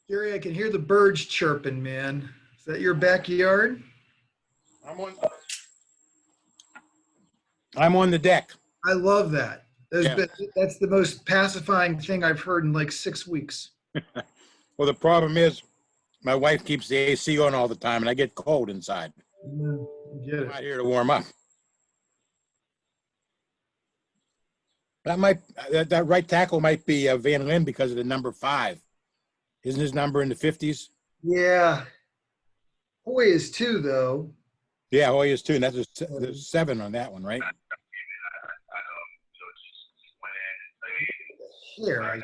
Jerry, I can hear the birds chirping, man. Is that your backyard? I'm on the deck. I love that. Yeah. That's the most pacifying thing I've heard in like 6 weeks. Well, the problem is my wife keeps the AC on all the time, and I get cold inside. Yeah, I get I'm it. not here to warm up. That right tackle might be Van Lin because of the number 5. Isn't his number in the 50s? Yeah. Hoy is too, though. Yeah, Hoy is too, and there's 7 on that one, right? Here.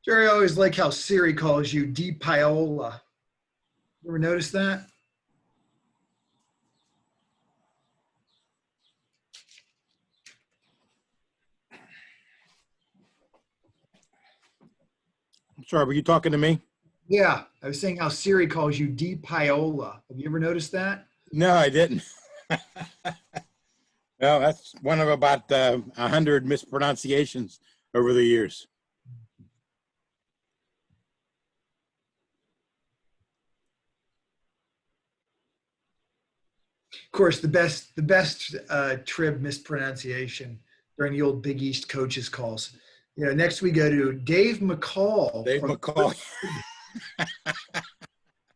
Jerry, I always like how Siri calls you Di Paola. You ever notice that? I'm sorry, were you talking to me? Yeah, I was saying how Siri calls you Di Paola. Have you ever noticed that? No, I didn't. Well, that's one of about 100 mispronunciations over the years. Of course, the best Trib mispronunciation during the old Big East coaches calls. You know, next we go to Dave McCall. Dave from McCall.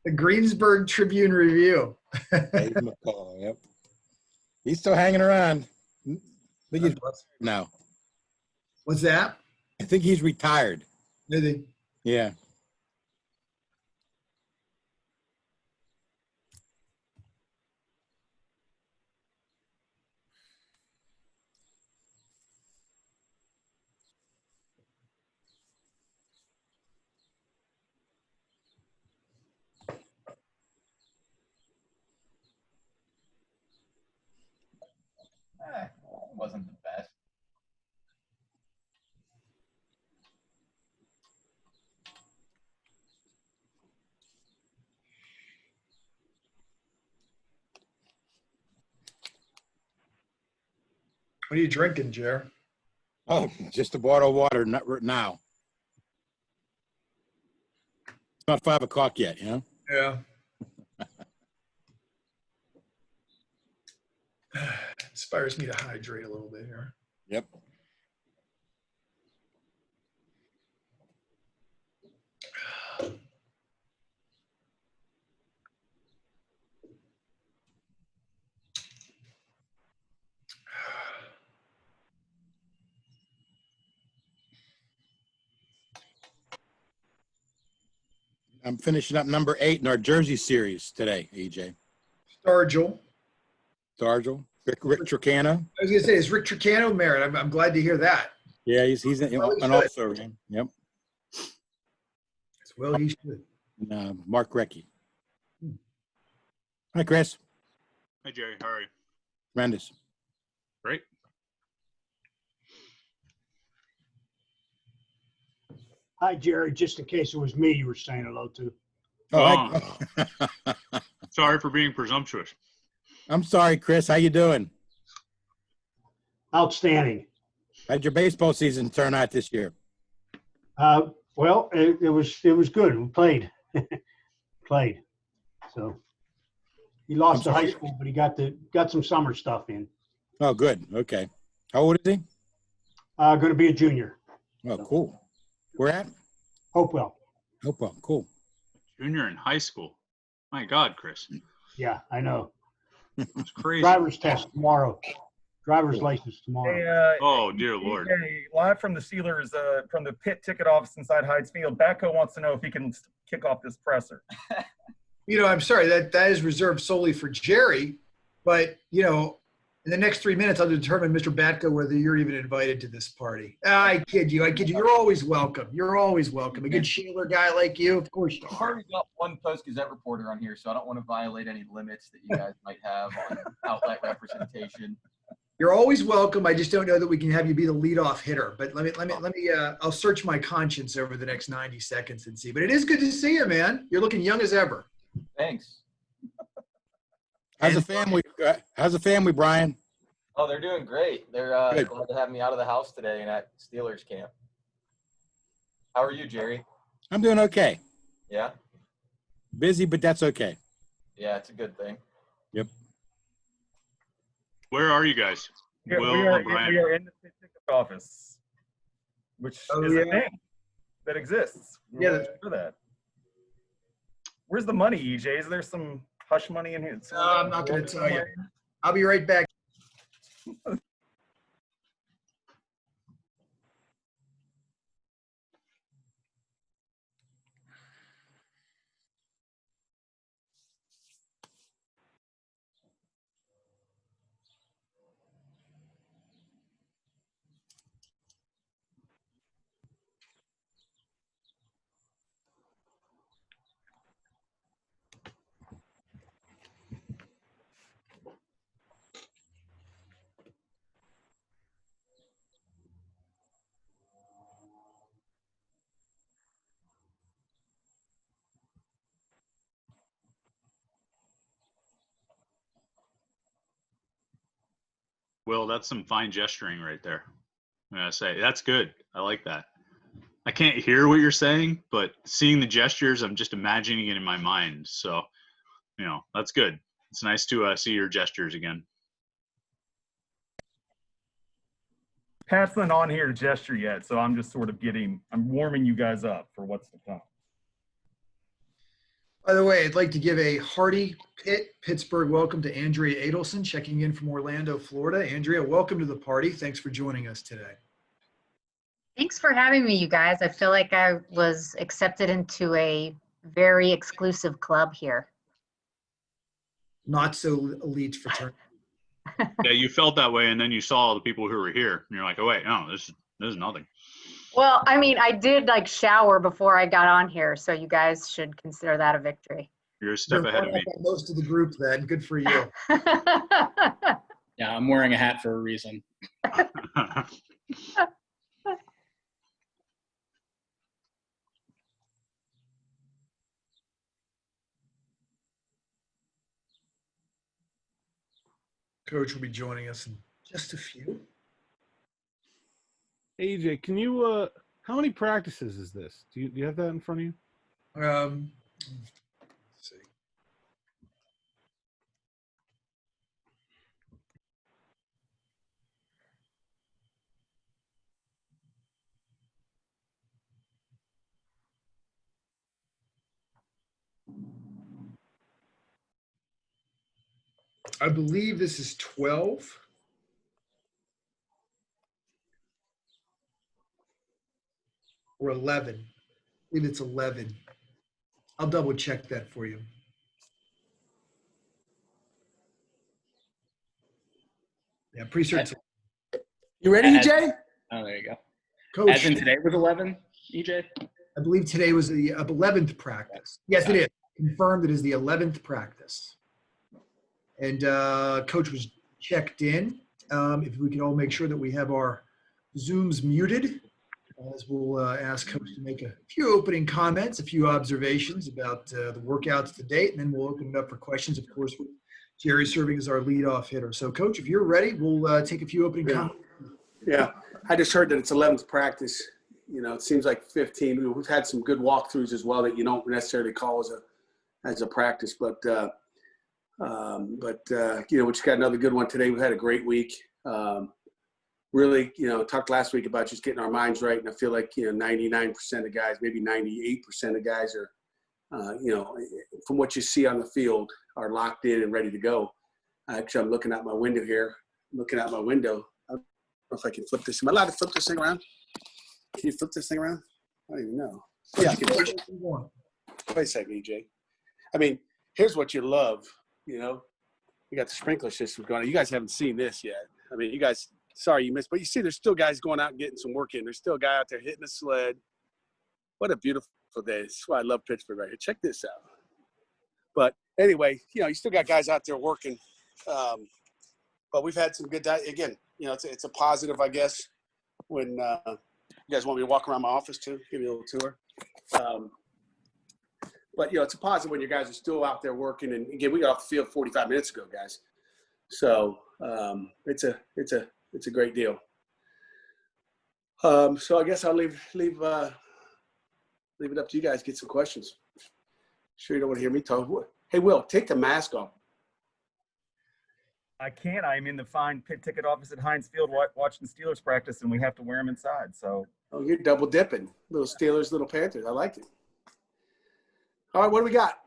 the Greensburg Tribune Review. Dave McCall, yep. He's still hanging around. I think he's now. What's that? I think he's retired. Maybe. Yeah. Wasn't the best. What are you drinking, Jer? Oh, just a bottle of water, not right now. It's not 5 o'clock yet, you know? Yeah. Inspires me to hydrate a little bit here. Yep. I'm finishing up number 8 in our Jersey series today, EJ. Stargell. Stargell. Rick Tricano. I was going to say, is Rick Tricano merit? I'm glad to hear that. Yeah, he's an also. Yep. Well, he should. And, Mark Recchi. Hi, Chris. Hi, Jerry. How are you? Tremendous. Great. Hi, Jerry. Just in case it was me you were saying hello to. Oh, Sorry for being presumptuous. I'm sorry, Chris. How you doing? Outstanding. How'd your baseball season turn out this year? Well, it was good. We played. Played. So he lost to high school, but he got some summer stuff in. Oh, good. Okay. How old is he? Going to be a junior. Oh, cool. Where at? Hopewell. Hopewell. Cool. Junior in high school. My God, Chris. Yeah, I know. It's crazy. Driver's test tomorrow. Driver's license tomorrow. Hey, Oh, dear Lord. Hey, live from the Steelers, from the Pitt ticket office inside Hyde's Field. Batco wants to know if he can kick off this presser. I'm sorry, that is reserved solely for Jerry, but, in the next 3 minutes, I'll determine, Mr. Batko, whether you're even invited to this party. I kid you. You're always welcome. You're always welcome. A good Shaler guy like you, of course you I've are. already got one Post-Gazette reporter on here, so I don't want to violate any limits that you guys might have on outlet representation. You're always welcome. I just don't know that we can have you be the leadoff hitter. But I'll search my conscience over the next 90 seconds and see. But it is good to see you, man. You're looking young as ever. Thanks. How's the family, Brian? Oh, they're doing great. They're Good. glad to have me out of the house today and at Steelers camp. How are you, Jerry? I'm doing okay. Yeah? Busy, but that's okay. Yeah, it's a good thing. Yep. Where are you guys? We Will are and Brian. in the Pitt ticket office, which is a thing that exists. Yeah, We're for that. Where's the money, EJ? Is there some hush money in here? I'm not going to tell you. I'll be right back. Will, that's some fine gesturing right there. I'm going to say, that's good. I like that. I can't hear what you're saying, but seeing the gestures, I'm just imagining it in my mind. So, that's good. It's nice to see your gestures again. Pat's not on here to gesture yet, so I'm just sort of I'm warming you guys up for what's to come. By the way, I'd like to give a hearty Pittsburgh welcome to Andrea Adelson, checking in from Orlando, Florida. Andrea, welcome to the party. Thanks for joining us today. Thanks for having me, you guys. I feel like I was accepted into a very exclusive club here. Not so elite fraternity. Yeah, you felt that way, and then you saw the people who were here, and you're like, oh, wait, no, this is nothing. Well, I mean, I did shower before I got on here, so you guys should consider that a victory. You're a step ahead of me. Most of the group then. Good for you. Yeah, I'm wearing a hat for a reason. Coach will be joining us in just a few. AJ, can you how many practices is this? Do you have that in front of you? Let's see. I believe this is 12. Or 11. I believe it's 11. I'll double check that for you. Yeah, pretty certain. You ready, EJ? Oh, there you go. Coach, As in today was 11, EJ? I believe today was the 11th practice. Yes, it is. Confirmed it is the 11th practice. And Coach was checked in. If we can all make sure that we have our Zooms muted, as we'll ask Coach to make a few opening comments, a few observations about the workouts to date, and then we'll open it up for questions, of course, with Jerry serving as our leadoff hitter. So, Coach, if you're ready, we'll take a few opening comments. Yeah, I just heard that it's 11th practice. it seems like 15. We've had some good walkthroughs as well that you don't necessarily call as a practice, but we just got another good one today. We've had a great week. Really, talked last week about just getting our minds right, and I feel like 99% of guys, maybe 98% of guys are, from what you see on the field, are locked in and ready to go. Actually, I'm looking out my window here. I don't know if I can flip this. Am I allowed to flip this thing around? Can you flip this thing around? I don't even know. Yeah. You can push it. Wait a second, EJ. I mean, here's what you love. You got the sprinkler system going on. You guys haven't seen this yet. I mean, you guys, sorry you missed, but you see there's still guys going out and getting some work in. There's still a guy out there hitting a sled. What a beautiful day. That's why I love Pittsburgh right here. Check this out. But anyway, you still got guys out there working. But we've had some good, again, it's a positive, I guess, when you guys want me to walk around my office too, give you a little tour. But it's a positive when your guys are still out there working. And again, we got off the field 45 minutes ago, guys. So it's a great deal. So I guess I'll leave it up to you guys. Get some questions. Sure, you don't want to hear me talk. Hey, Will, take the mask off. I can't. I'm in the fine Pitt ticket office at Heinz Field watching Steelers practice, and we have to wear them inside. So. Oh, you're double dipping. Little Steelers, little Panthers. I like it. All right, what do we got?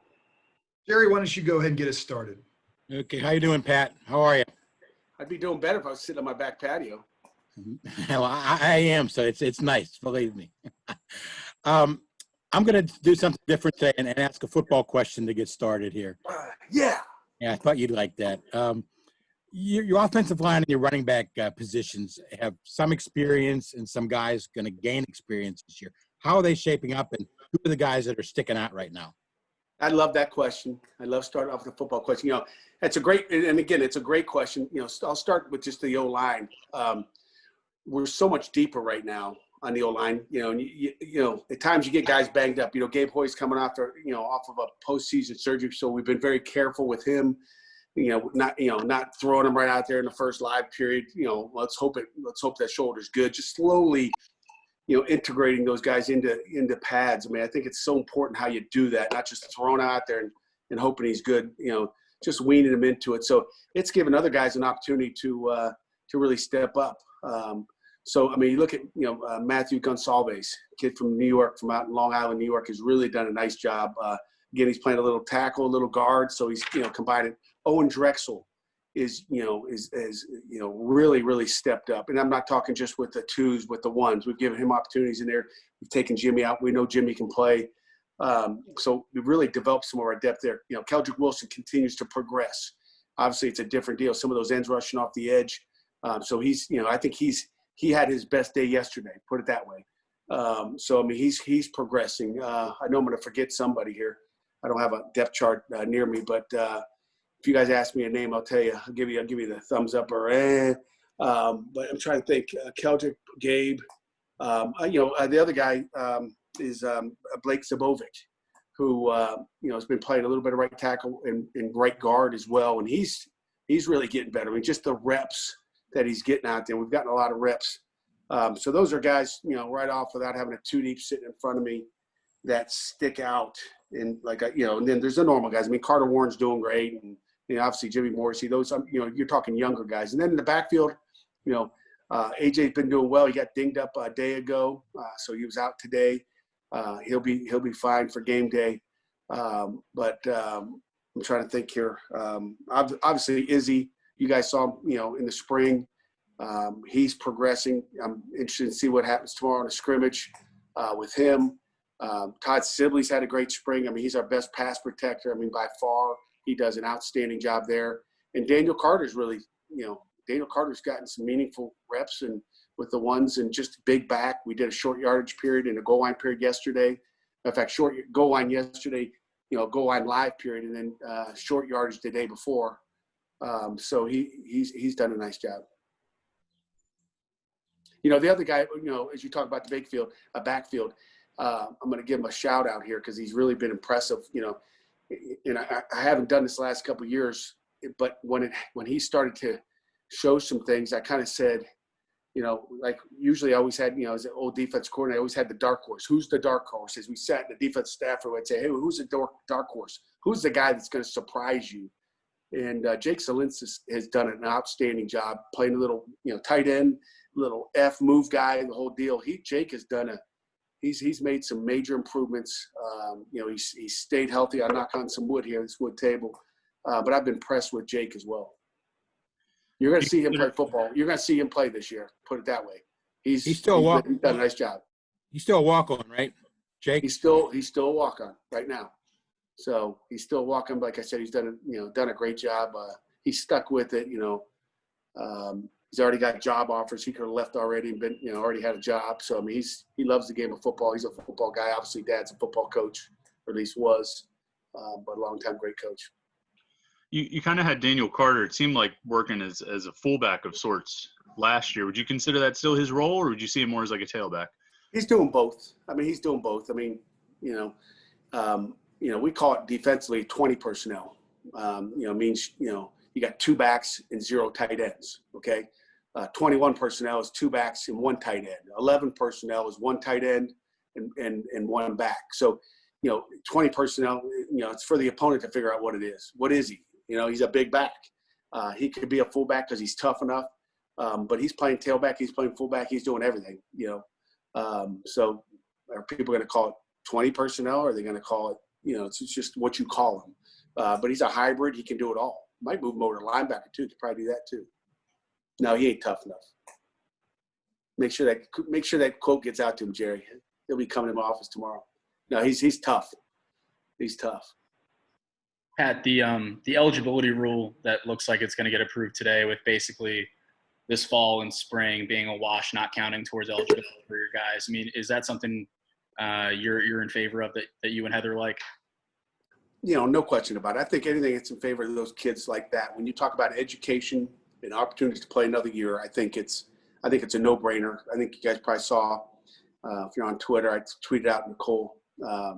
Jerry, why don't you go ahead and get us started? Okay, how you doing, Pat? How are you? I'd be doing better if I was sitting on my back patio. Well, I am, so it's nice, believe me. I'm going to do something different today and ask a football question to get started here. Yeah. Yeah, I thought you'd like that. Your offensive line and your running back positions have some experience, and some guys going to gain experience this year. How are they shaping up, and who are the guys that are sticking out right now? I love that question. I love starting off with a football question. It's a great, and again, it's a great question. I'll start with just the O-line. We're so much deeper right now on the O-line. And at times you get guys banged up. Gabe Hoy's coming off of a postseason surgery, so we've been very careful with him. Not throwing him right out there in the first live period. Let's hope that shoulder's good. Just slowly, integrating those guys into pads. I mean, I think it's so important how you do that, not just throwing out there and hoping he's good. Just weaning him into it. So it's given other guys an opportunity to really step up. So I mean, you look at Matthew Gonsalves, kid from New York, from out in Long Island, New York, has really done a nice job. Again, he's playing a little tackle, a little guard, so he's combining. Owen Drexel is really, really stepped up. And I'm not talking just with the twos, with the ones. We've given him opportunities in there. We've taken Jimmy out. We know Jimmy can play. So we've really developed some of our depth there. Keldrick Wilson continues to progress. Obviously, it's a different deal. Some of those ends rushing off the edge. So he's, I think he had his best day yesterday, put it that way. So, I mean, he's progressing. I know I'm going to forget somebody here. I don't have a depth chart near me, but if you guys ask me a name, I'll tell you. I'll give you the thumbs up or but I'm trying to think. Keldrick, Gabe. The other guy is Blake Zabovic, who has been playing a little bit of right tackle and right guard as well, and he's really getting better. I mean, just the reps that he's getting out there. We've gotten a lot of reps. So those are guys, right off without having a two deep sitting in front of me that stick out. And and then there's the normal guys. I mean, Carter Warren's doing great, and obviously Jimmy Morrissey. Those, you're talking younger guys. And then in the backfield, AJ's been doing well. He got dinged up a day ago, so he was out today. He'll be fine for game day. But I'm trying to think here. Obviously Izzy, you guys saw him, in the spring. He's progressing. I'm interested to see what happens tomorrow in a scrimmage with him. Todd Sibley's had a great spring. I mean, he's our best pass protector. I mean, by far, he does an outstanding job there. And Daniel Carter's really, Daniel Carter's gotten some meaningful reps and with the ones and just big back. We did a short yardage period and a goal line period yesterday. In fact, short goal line yesterday, goal line live period, and then short yardage the day before. So he's done a nice job. The other guy, as you talk about the backfield, I'm going to give him a shout out here because he's really been impressive. And I haven't done this the last couple of years, but when he started to show some things, I kind of said, like usually I always had, as an old defense coordinator, I always had the dark horse. Who's the dark horse? As we sat in the defense staff, would say, hey, who's the dark horse? Who's the guy that's going to surprise you? And Jake Salinsis has done an outstanding job playing a little, tight end, little F move guy, the whole deal. Jake has done he's made some major improvements. He's stayed healthy. I knock on some wood here, this wood table. But I've been impressed with Jake as well. You're going to see him play football. You're going to see him play this year. Put it that way. He's done a nice job. He's still a walk-on, right, Jake? He's still a walk-on right now. So he's still walking. Like I said, he's done a great job. He's stuck with it. He's already got job offers. He could have left already and been, already had a job. So I mean, he loves the game of football. He's a football guy. Obviously, Dad's a football coach, or at least was, but a long-time great coach. You kind of had Daniel Carter. It seemed like working as a fullback of sorts last year. Would you consider that still his role, or would you see him more as like a tailback? He's doing both. I mean, we call it defensively 20 personnel. Means, you got 2 backs and 0 tight ends, okay? 21 personnel is 2 backs and 1 tight end. 11 personnel is 1 tight end and 1 back. So, 20 personnel, it's for the opponent to figure out what it is. What is he? He's a big back. He could be a fullback because he's tough enough, but he's playing tailback. He's playing fullback. He's doing everything, So are people going to call it 20 personnel, or are they going to call it, it's just what you call him. But he's a hybrid. He can do it all. Might move him over to linebacker too. Could probably do that too. No, he ain't tough enough. Make sure that quote gets out to him, Jerry. He'll be coming to my office tomorrow. No, he's tough. He's tough. Pat, the eligibility rule that looks like it's going to get approved today, with basically this fall and spring being a wash, not counting towards eligibility for your guys. I mean, is that something you're in favor of, that you and Heather like? No question about it. I think anything that's in favor of those kids like that. When you talk about education and opportunities to play another year, I think it's a no-brainer. I think you guys probably saw, if you're on Twitter, I tweeted out Nicole, I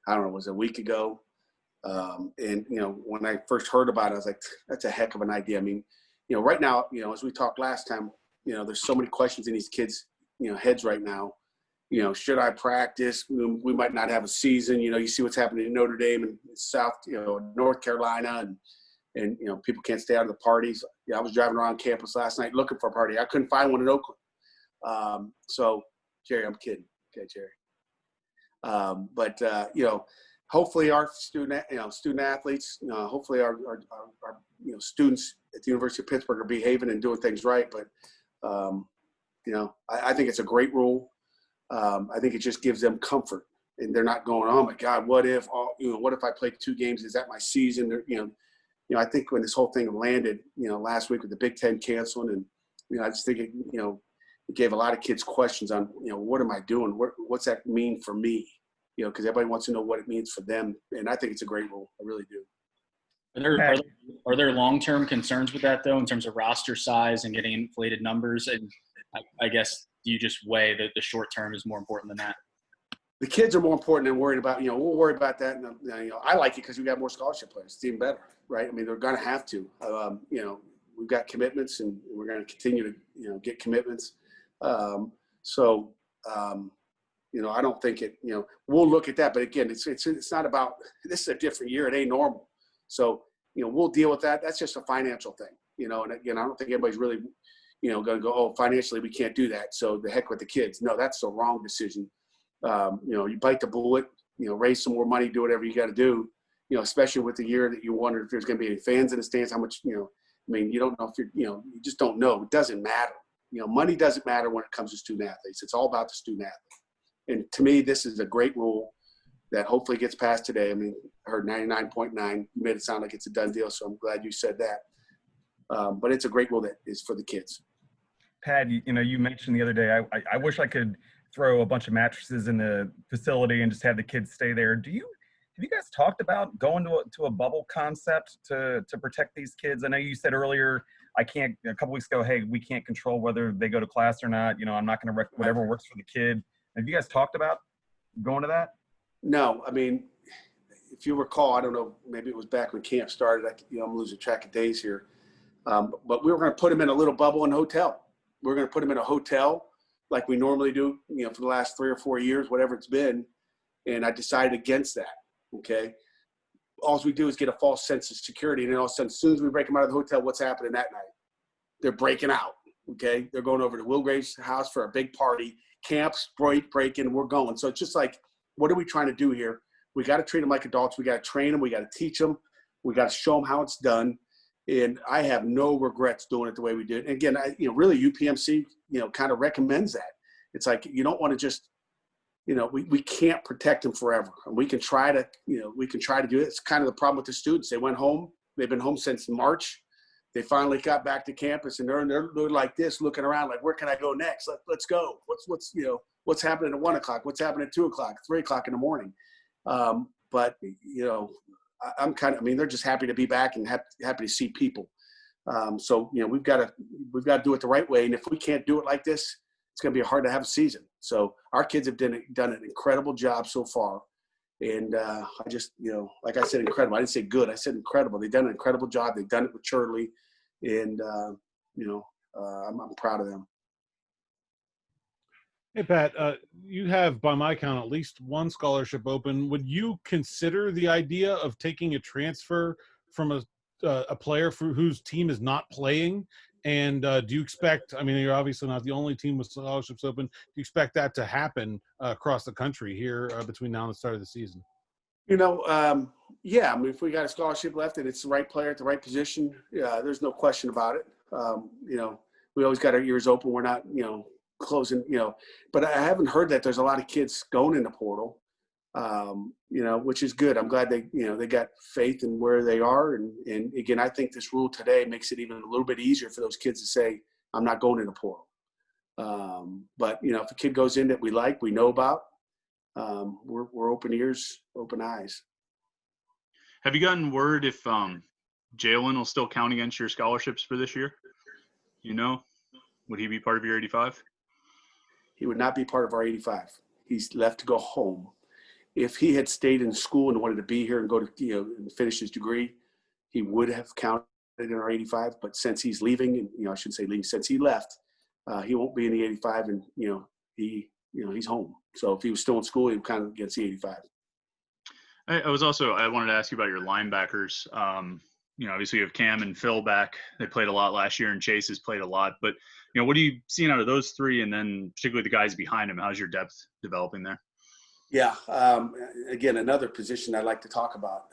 don't know, it was a week ago. And when I first heard about it, I was like, that's a heck of an idea. I mean, right now, as we talked last time, there's so many questions in these kids, heads right now. Should I practice? We might not have a season. You see what's happening in Notre Dame and South, North Carolina, and people can't stay out of the parties. I was driving around campus last night looking for a party. I couldn't find one in Oakland. So, Jerry, I'm kidding. Okay, Jerry. But hopefully our student athletes, hopefully our students at the University of Pittsburgh are behaving and doing things right. But I think it's a great rule. I think it just gives them comfort, and they're not going, oh my God, what if I play 2 games? Is that my season? I think when this whole thing landed, last week with the Big Ten canceling, and I just think it gave a lot of kids questions on, what am I doing? What's that mean for me? Because everybody wants to know what it means for them, and I think it's a great rule. I really do. Are there long-term concerns with that, though, in terms of roster size and getting inflated numbers? And I guess you just weigh that the short term is more important than that? The kids are more important than worried about, we'll worry about that. And, I like it because we got more scholarship players. It's even better, right? I mean, they're going to have to. We've got commitments, and we're going to continue to, get commitments. I don't think it, we'll look at that. But again, it's not about, this is a different year. It ain't normal. So, we'll deal with that. That's just a financial thing, and again, I don't think anybody's really, going to go, oh, financially we can't do that, so the heck with the kids. No, that's the wrong decision. You bite the bullet, raise some more money, do whatever you got to do, especially with the year that you wonder if there's going to be any fans in the stands, how much, you don't know if you just don't know. It doesn't matter. Money doesn't matter when it comes to student athletes. It's all about the student athlete. And to me, this is a great rule that hopefully gets passed today. I mean, I heard 99.9. You made it sound like it's a done deal, so I'm glad you said that. But it's a great rule that is for the kids. Pat, you mentioned the other day, I wish I could throw a bunch of mattresses in the facility and just have the kids stay there. Have you guys talked about going to a bubble concept to protect these kids? I know you said earlier, a couple weeks ago, hey, we can't control whether they go to class or not. I'm not going to whatever works for the kid. Have you guys talked about going to that? No, I mean, if you recall, I don't know, maybe it was back when camp started. I'm losing track of days here. But we were going to put them in a little bubble in a hotel. we're going to put him in a hotel like we normally do, for the last 3 or 4 years, whatever it's been. And I decided against that. Okay. All we do is get a false sense of security. And then all of a sudden, as soon as we break them out of the hotel, what's happening that night? They're breaking out. Okay. They're going over to Will Graves' house for a big party, camps, breaking, we're going. So it's just like, what are we trying to do here? We got to treat them like adults. We got to train them. We got to teach them. We got to show them how it's done. And I have no regrets doing it the way we did. And again, really UPMC, kind of recommends that. It's like, you don't want to just, we can't protect them forever. And we can try to, do it. It's kind of the problem with the students. They went home. They've been home since March. They finally got back to campus and they're like this, looking around like, where can I go next? Let's go. What's happening at 1 o'clock? What's happening at 2 o'clock, 3 o'clock in the morning? But they're just happy to be back and happy to see people. So we've got to do it the right way. And if we can't do it like this, it's going to be hard to have a season. So our kids have done an incredible job so far. And I just, like I said, incredible. I didn't say good. I said incredible. They've done an incredible job. They've done it maturely. And, I'm proud of them. Hey, Pat, you have, by my count, at least one scholarship open. Would you consider the idea of taking a transfer from a player whose team is not playing? And do you expect, you're obviously not the only team with scholarships open. Do you expect that to happen across the country here between now and the start of the season? Yeah, if we got a scholarship left and it's the right player at the right position, there's no question about it. We always got our ears open. We're not, closing, but I haven't heard that there's a lot of kids going in the portal, which is good. I'm glad they got faith in where they are. And again, I think this rule today makes it even a little bit easier for those kids to say, I'm not going in the portal. But if a kid goes in that we like, we know about, we're open ears, open eyes. Have you gotten word if Jalen will still count against your scholarships for this year? Would he be part of your 85? He would not be part of our 85. He's left to go home. If he had stayed in school and wanted to be here and go to, and finish his degree, he would have counted in our 85. But since he's leaving, and I shouldn't say leaving, since he left, he won't be in the 85, and he's home. So if he was still in school, he would count against the 85. I wanted to ask you about your linebackers. Obviously you have Cam and Phil back. They played a lot last year, and Chase has played a lot. But what are you seeing out of those three, and then particularly the guys behind him? How's your depth developing there? Yeah. Again, another position I'd like to talk about.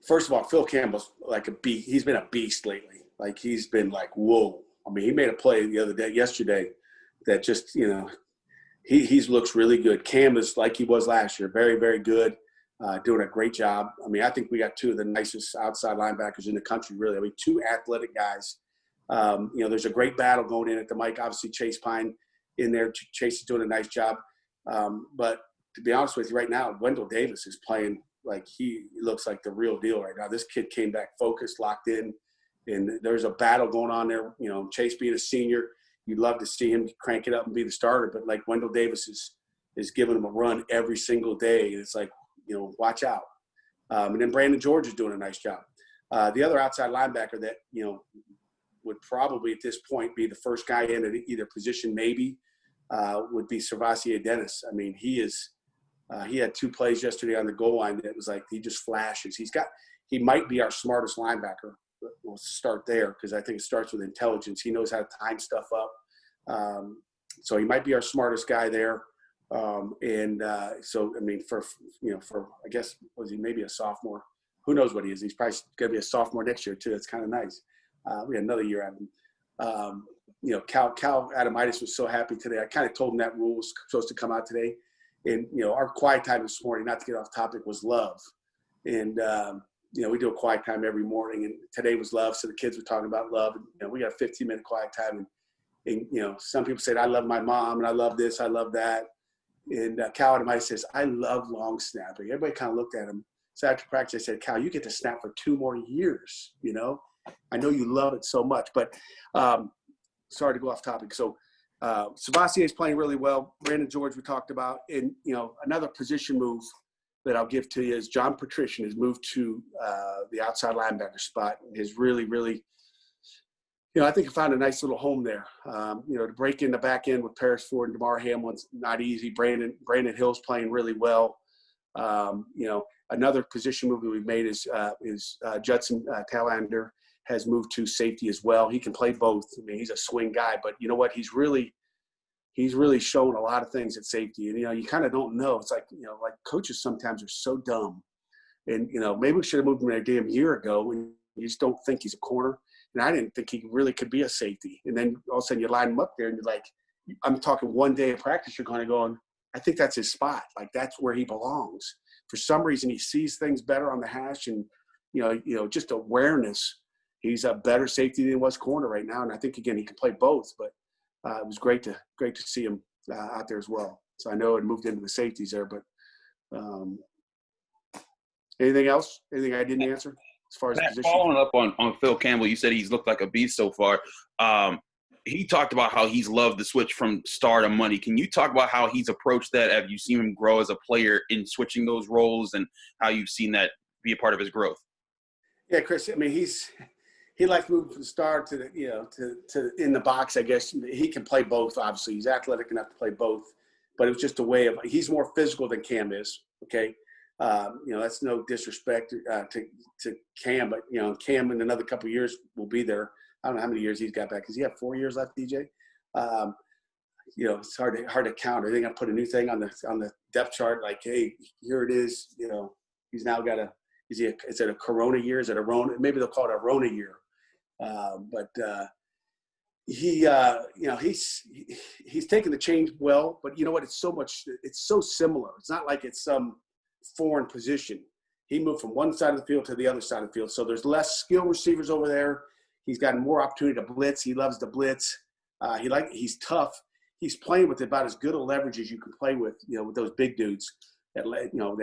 First of all, Phil Campbell's like a beast. He's been a beast lately. Like, he's been like, whoa. He made a play yesterday that just, he looks really good. Cam is like he was last year. Very, very good. Doing a great job. I think we got two of the nicest outside linebackers in the country, really. Two athletic guys. There's a great battle going in at the mic. Obviously, Chase Pine in there. Chase is doing a nice job. But to be honest with you, right now, Wendell Davis is playing like he looks like the real deal right now. This kid came back focused, locked in, and there's a battle going on there. Chase being a senior, you'd love to see him crank it up and be the starter. But like Wendell Davis is giving him a run every single day. And it's like, watch out. And then Brandon George is doing a nice job. The other outside linebacker that, would probably at this point be the first guy in at either position maybe would be Servassier Dennis. He had 2 plays yesterday on the goal line that was like he just flashes. He might be our smartest linebacker. We'll start there because I think it starts with intelligence. He knows how to time stuff up. So he might be our smartest guy there. For I guess, was he maybe a sophomore? Who knows what he is? He's probably going to be a sophomore next year too. That's kind of nice. We had another year out of him. Cal Adamitis was so happy today. I kind of told him that rule was supposed to come out today. And, our quiet time this morning, not to get off topic, was love. And, we do a quiet time every morning, and today was love. So the kids were talking about love. And, we got a 15-minute quiet time. And, some people said, I love my mom, and I love this, I love that. And Cal Adamitis says, I love long snapping. Everybody kind of looked at him. So after practice, I said, Cal, you get to snap for 2 more years, I know you love it so much. But sorry to go off topic. So Servassier is playing really well. Brandon George we talked about. And, another position move that I'll give to you is John Patrician has moved to the outside linebacker spot and has really, really I think I found a nice little home there. To break in the back end with Paris Ford and DeMar Hamlin's not easy. Brandon Hill's playing really well. Another position move that we've made is Judson Talander has moved to safety as well. He can play both. I mean, he's a swing guy, but you know what? He's really shown a lot of things at safety. And, you kind of don't know. It's like, like coaches sometimes are so dumb. And, maybe we should have moved him a damn year ago. And you just don't think he's a corner. And I didn't think he really could be a safety. And then all of a sudden you line him up there and you're like, I'm talking one day of practice, you're kind of going, I think that's his spot. Like, that's where he belongs. For some reason, he sees things better on the hash and, just awareness. He's a better safety than he was corner right now. And I think, again, he can play both. But it was great to see him out there as well. So I know it moved into the safeties there. But anything else? Anything I didn't answer as far as position? Following up on Phil Campbell, you said he's looked like a beast so far. He talked about how he's loved the switch from star to money. Can you talk about how he's approached that? Have you seen him grow as a player in switching those roles and how you've seen that be a part of his growth? Yeah, Chris, I mean, he likes moving from star to to in the box, I guess. He can play both, obviously. He's athletic enough to play both. But it was just a way of – he's more physical than Cam is, okay? That's no disrespect to Cam, but, Cam in another couple of years will be there. I don't know how many years he's got back. Does he have 4 years left, DJ? It's hard to count. I think I put a new thing on the depth chart, like, hey, here it is. He's now got is it a Corona year? Is it a Rona? Maybe they'll call it a Rona year. He's taken the change well, but you know what? It's so similar. It's not like it's some foreign position. He moved from one side of the field to the other side of the field. So there's less skill receivers over there. He's gotten more opportunity to blitz. He loves to blitz. He's tough. He's playing with about as good a leverage as you can play with, with those big dudes that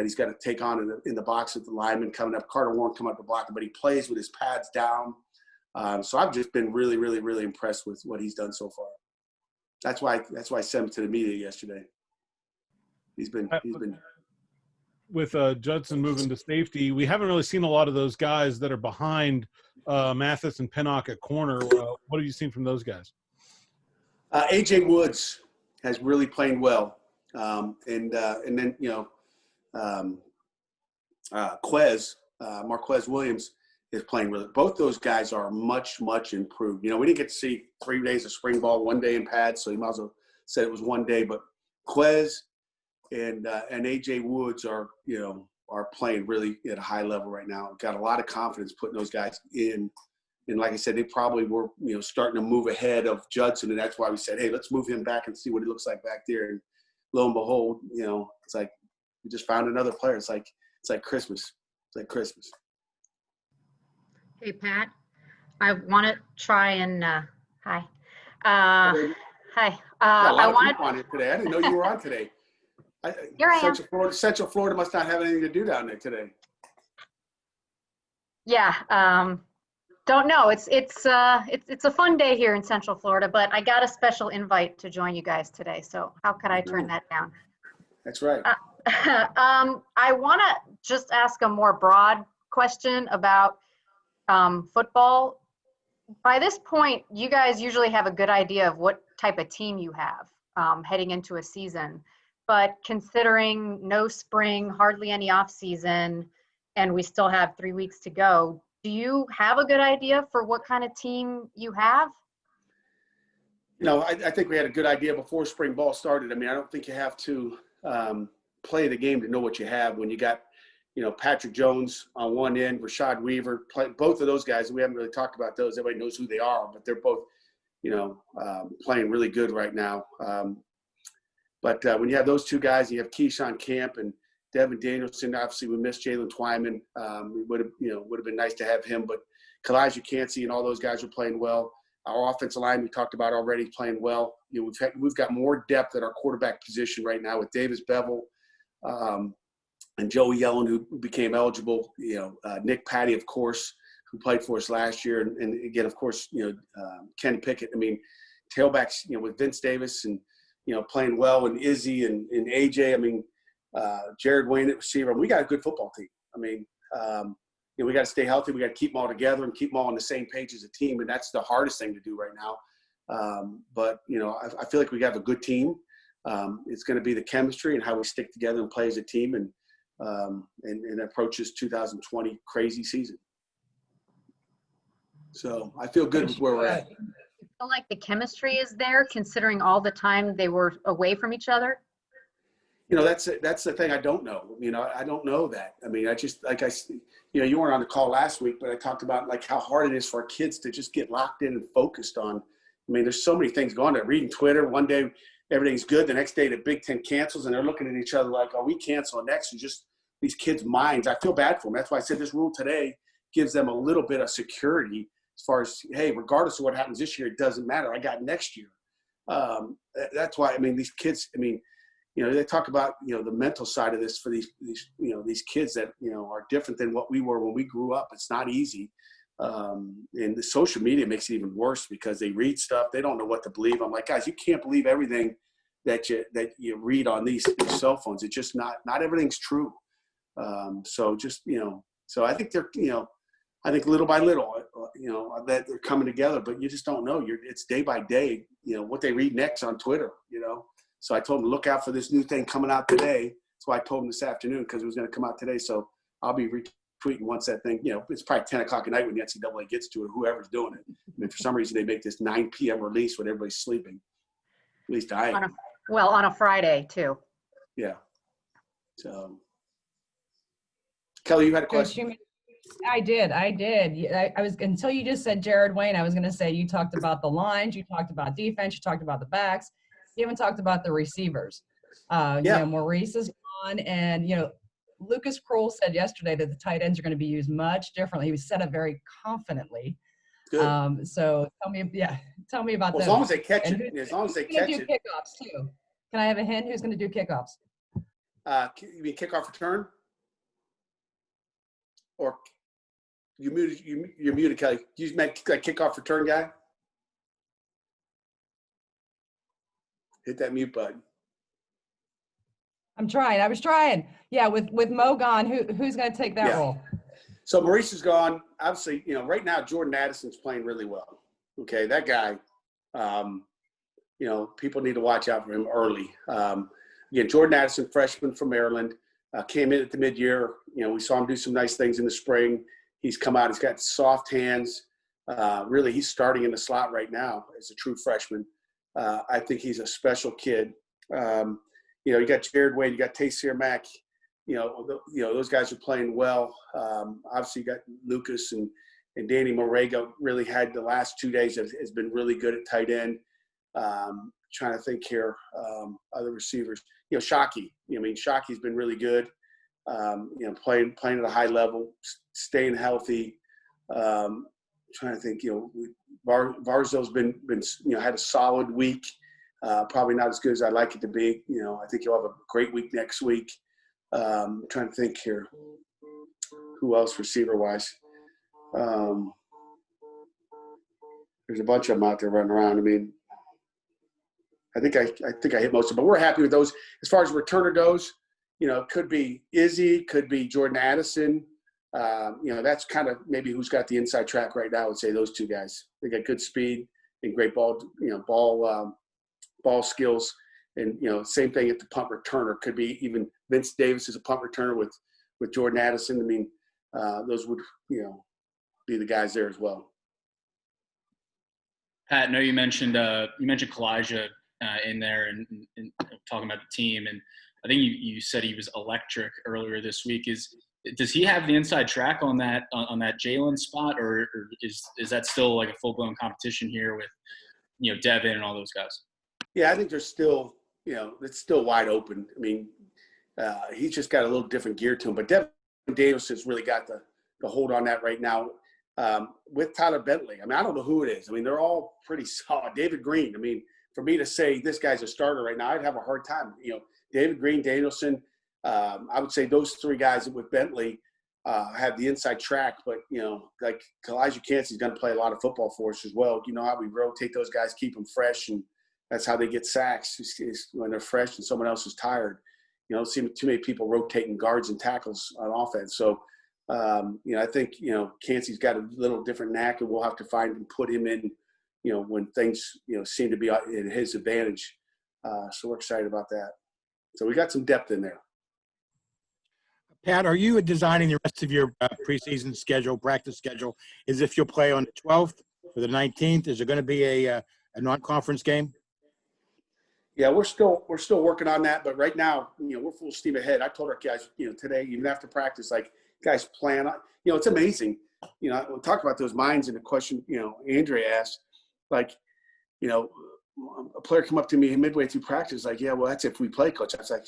he's got to take on in the box with the lineman coming up. Carter Warren come up to block him, but he plays with his pads down. So I've just been really, really, really impressed with what he's done so far. That's why I sent him to the media yesterday. He's been with Judson moving to safety. We haven't really seen a lot of those guys that are behind Mathis and Pinnock at corner. What have you seen from those guys? AJ Woods has really played well. And then, Marquez Williams is playing really. Both those guys are much, much improved. We didn't get to see 3 days of spring ball, 1 day in pads, so you might as well say it was 1 day. But Quez and AJ Woods are playing really at a high level right now. Got a lot of confidence putting those guys in. And like I said, they probably were, starting to move ahead of Judson, and that's why we said, hey, let's move him back and see what he looks like back there. And lo and behold, it's like we just found another player. It's like Christmas. It's like Christmas. Hey, Pat, I want to try and hi. Hi. I wanted on it today. I didn't know you were on today. Here I am. Central Florida must not have anything to do down there today. Yeah. Don't know. It's a fun day here in Central Florida, but I got a special invite to join you guys today. So how could I turn that down? That's right. I want to just ask a more broad question about football. By this point, you guys usually have a good idea of what type of team you have heading into a season. But considering no spring, hardly any off season, and we still have 3 weeks to go, do you have a good idea for what kind of team you have? I think we had a good idea before spring ball started. I mean, I don't think you have to play the game to know what you have when you got, Patrick Jones on one end, Rashad Weaver, both of those guys. We haven't really talked about those. Everybody knows who they are, but they're both, playing really good right now. But when you have those two guys, you have Keyshawn Camp and Devin Danielson. Obviously, we missed Jalen Twyman. We would have been nice to have him, but Kalijah Cansey and all those guys are playing well. Our offensive line we talked about already playing well. We've got more depth at our quarterback position right now with Davis Bevel and Joey Yellen, who became eligible. Nick Patty, of course, who played for us last year, and again, of course, Kenny Pickett. I mean, tailbacks, with Vince Davis and playing well, and Izzy and AJ. I mean. Jared Wayne at receiver. We got a good football team. I mean, we got to stay healthy. We got to keep them all together and keep them all on the same page as a team. And that's the hardest thing to do right now. But, I feel like we have a good team. It's going to be the chemistry and how we stick together and play as a team and approach this 2020 crazy season. So I feel good with where we're at. I feel like the chemistry is there considering all the time they were away from each other. That's the thing I don't know. I don't know that. I mean, you weren't on the call last week, but I talked about like how hard it is for our kids to just get locked in and focused on. I mean, there's so many things going on. Reading Twitter, one day everything's good, the next day the Big Ten cancels, and they're looking at each other like, "Oh, we cancel next." And just these kids' minds. I feel bad for them. That's why I said this rule today gives them a little bit of security as far as, hey, regardless of what happens this year, it doesn't matter. I got next year. That's why. I mean, these kids. I mean. They talk about, the mental side of this for these kids that, are different than what we were when we grew up. It's not easy. And the social media makes it even worse because they read stuff. They don't know what to believe. I'm like, guys, you can't believe everything that you read on these cell phones. It's just not everything's true. So I think they're, I think little by little, that they're coming together, but you just don't know. It's day by day, what they read next on Twitter, So I told them to look out for this new thing coming out today. That's why I told them this afternoon because it was going to come out today. So I'll be retweeting once that thing, it's probably 10 o'clock at night when the NCAA gets to it, whoever's doing it. I mean, for some reason they make this 9 p.m. release when everybody's sleeping. At least I am. On a Friday too. Yeah. So, Kelly, you had a question? I did. I was, until you just said Jared Wayne, I was going to say you talked about the lines, you talked about defense, you talked about the backs. You haven't talked about the receivers. Maurice is gone, and Lucas Kroll said yesterday that the tight ends are going to be used much differently. He said it very confidently. Good. So tell me about that. As long as they catch it. As long as they catch it. Kickoffs too. Can I have a hint? Who's going to do kickoffs? You mean kickoff return? Or you're muted, Kelly. You meant like kickoff return guy? Hit that mute button. I was trying. Yeah, with Mo gone, who's going to take that role? So Maurice is gone. Obviously, right now Jordan Addison's playing really well. Okay, that guy. People need to watch out for him early. Again, Jordan Addison, freshman from Maryland, came in at the mid-year. We saw him do some nice things in the spring. He's come out. He's got soft hands. Really, he's starting in the slot right now as a true freshman. I think he's a special kid. You got Jared Wade, you got Taysir Mack. Those guys are playing well. Obviously, you got Lucas and Danny Morega. Really had the last 2 days has been really good at tight end. Trying to think here, other receivers. Shockey. Shockey's been really good. Playing at a high level, staying healthy. Trying to think. Varzo's been had a solid week. Probably not as good as I'd like it to be. I think he'll have a great week next week. Trying to think here. Who else receiver-wise? There's a bunch of them out there running around. I mean, I think I hit most of them, but we're happy with those. As far as returner goes, it could be Izzy, could be Jordan Addison. That's kind of maybe who's got the inside track right now. I would say those two guys. They got good speed and great ball skills. And, same thing at the punt returner. Could be even Vince Davis is a punt returner with Jordan Addison. I mean, those would, be the guys there as well. Pat, I know you mentioned Kalijah in there and talking about the team. And I think you said he was electric earlier this week. Does he have the inside track on that Jalen spot, or is that still like a full-blown competition here with, Devin and all those guys? Yeah, I think there's still, it's still wide open. I mean, he's just got a little different gear to him. But Devin Davis has really got the hold on that right now with Tyler Bentley. I mean, I don't know who it is. I mean, they're all pretty solid. David Green, I mean, for me to say this guy's a starter right now, I'd have a hard time. David Green, Danielson, I would say those three guys with Bentley have the inside track. But, like Kalijah Cansey's going to play a lot of football for us as well. You know how we rotate those guys, keep them fresh, and that's how they get sacks is when they're fresh and someone else is tired. Don't see too many people rotating guards and tackles on offense. So I think, Cansey's got a little different knack, and we'll have to find and put him in, when things, seem to be in his advantage. So we're excited about that. So we got some depth in there. Pat, are you designing the rest of your preseason schedule, practice schedule, as if you'll play on the 12th or the 19th? Is there going to be a non-conference game? Yeah, we're still working on that, but right now, we're full steam ahead. I told our guys, today, even after practice, like, guys, plan on. It's amazing. We'll talk about those minds and the question, Andrea asked, like, a player come up to me midway through practice, like, yeah, well, that's if we play, coach. I was like,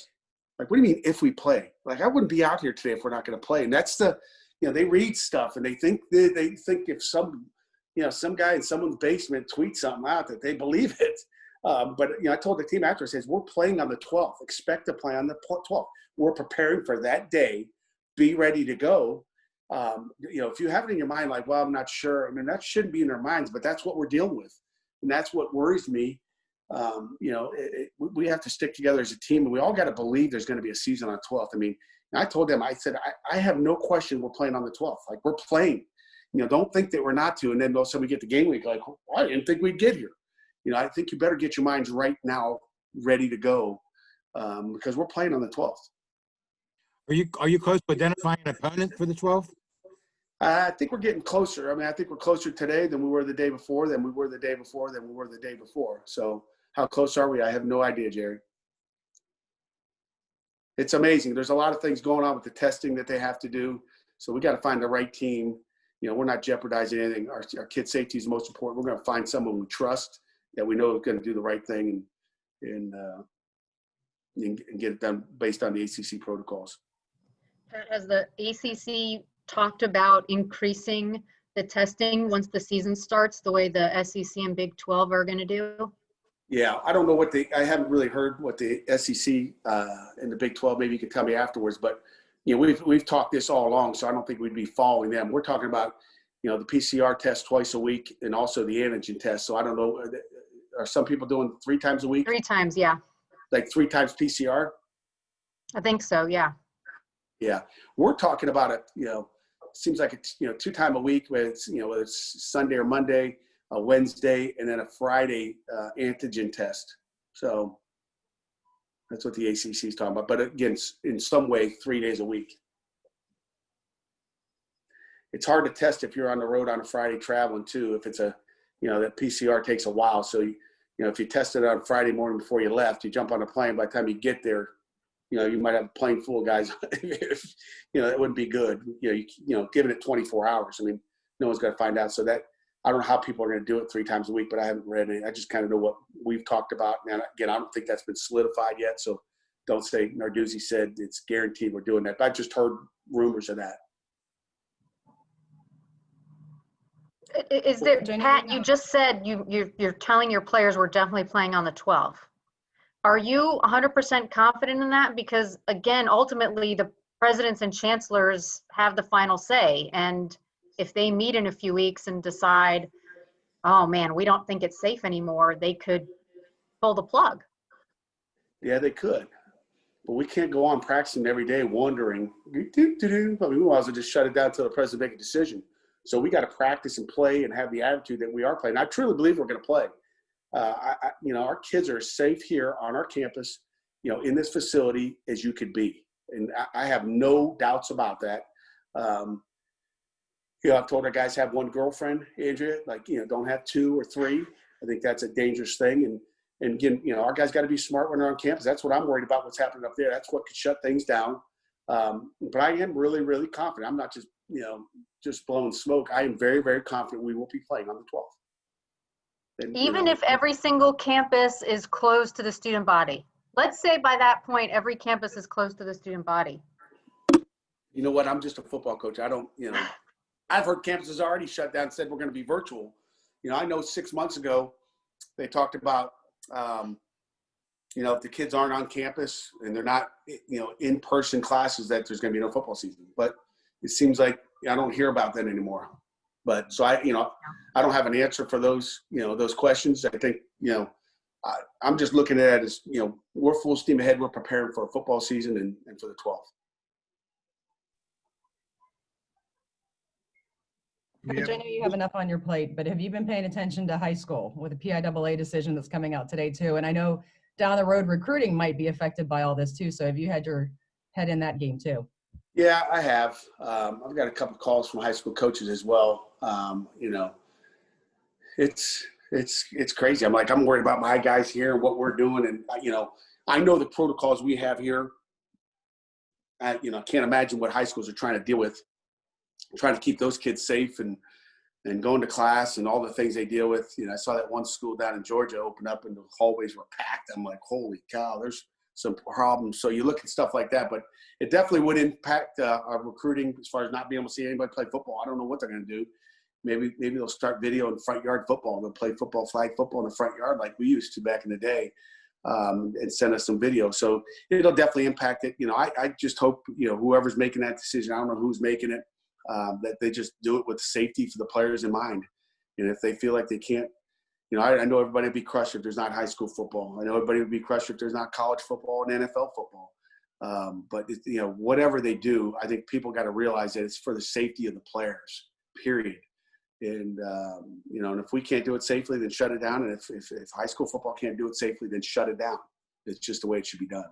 what do you mean if we play? Like, I wouldn't be out here today if we're not going to play. And that's they read stuff and they think if some guy in someone's basement tweets something out that they believe it. But I told the team after, I says, we're playing on the 12th. Expect to play on the 12th. We're preparing for that day. Be ready to go. If you have it in your mind, like, well, I'm not sure. I mean, that shouldn't be in our minds, but that's what we're dealing with. And that's what worries me. We have to stick together as a team, and we all got to believe there's going to be a season on the 12th. I mean, I told them, I said, I have no question we're playing on the 12th. Like, we're playing. Don't think that we're not to. And then all of a sudden we get the game week, like, well, I didn't think we'd get here. I think you better get your minds right now ready to go, because we're playing on the 12th. Are you close to identifying an opponent for the 12th? I think we're getting closer. I mean, I think we're closer today than we were the day before, than we were the day before, than we were the day before. So how close are we? I have no idea, Jerry. It's amazing. There's a lot of things going on with the testing that they have to do. So we got to find the right team. We're not jeopardizing anything. Our kid safety is most important. We're going to find someone we trust that we know is going to do the right thing and get it done based on the ACC protocols. Has the ACC talked about increasing the testing once the season starts, the way the SEC and Big 12 are going to do? Yeah, I don't know I haven't really heard what the SEC and the Big 12, maybe you could tell me afterwards, but we've talked this all along, so I don't think we'd be following them. We're talking about, the PCR test twice a week and also the antigen test. So I don't know, are some people doing 3 times a week? 3 times, yeah. Like 3 times PCR? I think so, yeah. Yeah, we're talking about it, seems like it's, 2 times a week, whether it's Sunday or Monday, a Wednesday, and then a Friday antigen test. So that's what the ACC is talking about. But again, in some way, 3 days a week. It's hard to test if you're on the road on a Friday traveling too. If it's that PCR takes a while. So, if you tested on Friday morning before you left, you jump on a plane. By the time you get there, you might have a plane full of guys. That wouldn't be good. Giving it 24 hours. I mean, no one's going to find out. So that, I don't know how people are going to do it 3 times a week, but I haven't read it. I just kind of know what we've talked about. And again, I don't think that's been solidified yet. So don't say Narduzzi said it's guaranteed we're doing that. But I just heard rumors of that. Is there, Pat, you just said you're telling your players we're definitely playing on the 12th. Are you 100% confident in that? Because again, ultimately the presidents and chancellors have the final say. And if they meet in a few weeks and decide, oh man, we don't think it's safe anymore, they could pull the plug. Yeah, they could. But we can't go on practicing every day wondering, but we might as well just shut it down until the president make a decision. So we got to practice and play and have the attitude that we are playing. I truly believe we're going to play. Our kids are as safe here on our campus, in this facility as you could be. And I have no doubts about that. I've told our guys have 1 girlfriend, Andrea, don't have 2 or 3. I think that's a dangerous thing. And again, our guys got to be smart when they're on campus. That's what I'm worried about, what's happening up there. That's what could shut things down. But I am really, really confident. I'm not just blowing smoke. I am very, very confident we will be playing on the 12th. And, even if every single campus is closed to the student body. Let's say by that point, every campus is closed to the student body. You know what? I'm just a football coach. I don't, I've heard campuses already shut down and said we're going to be virtual. I know 6 months ago they talked about, if the kids aren't on campus and they're not, in-person classes, that there's going to be no football season. But it seems like I don't hear about that anymore. But so I don't have an answer for those, those questions. I think, I'm just looking at it as, we're full steam ahead. We're preparing for a football season and for the 12th. Coach, I know you have enough on your plate, but have you been paying attention to high school with the PIAA decision that's coming out today too? And I know down the road recruiting might be affected by all this too. So have you had your head in that game too? Yeah, I have. I've got a couple of calls from high school coaches as well. You know, it's crazy. I'm worried about my guys here and what we're doing. And, you know the protocols we have here. I can't imagine what high schools are trying to deal with, trying to keep those kids safe and going to class and all the things they deal with. I saw that one school down in Georgia open up and the hallways were packed. I'm like, holy cow, there's some problems. So you look at stuff like that, but it definitely would impact our recruiting as far as not being able to see anybody play football. I don't know what they're going to do. Maybe they'll start video and front yard football. They'll play flag football in the front yard like we used to back in the day, and send us some video. So it'll definitely impact it. I just hope, whoever's making that decision, I don't know who's making it, that they just do it with safety for the players in mind. And if they feel like they can't, I know everybody would be crushed if there's not high school football. I know everybody would be crushed if there's not college football and NFL football. But whatever they do, I think people got to realize that it's for the safety of the players, period. And, and if we can't do it safely, then shut it down. And if high school football can't do it safely, then shut it down. It's just the way it should be done.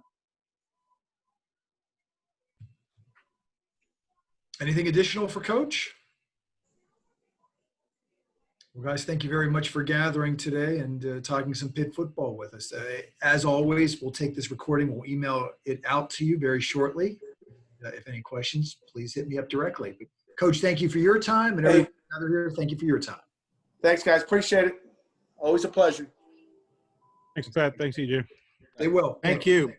Anything additional for Coach? Well, guys, thank you very much for gathering today and talking some Pitt football with us. As always, we'll take this recording. We'll email it out to you very shortly. If any questions, please hit me up directly. But Coach, thank you for your time. And everyone here, thank you for your time. Thanks, guys. Appreciate it. Always a pleasure. Thanks, Pat. Thanks, EJ. They will. Thank you.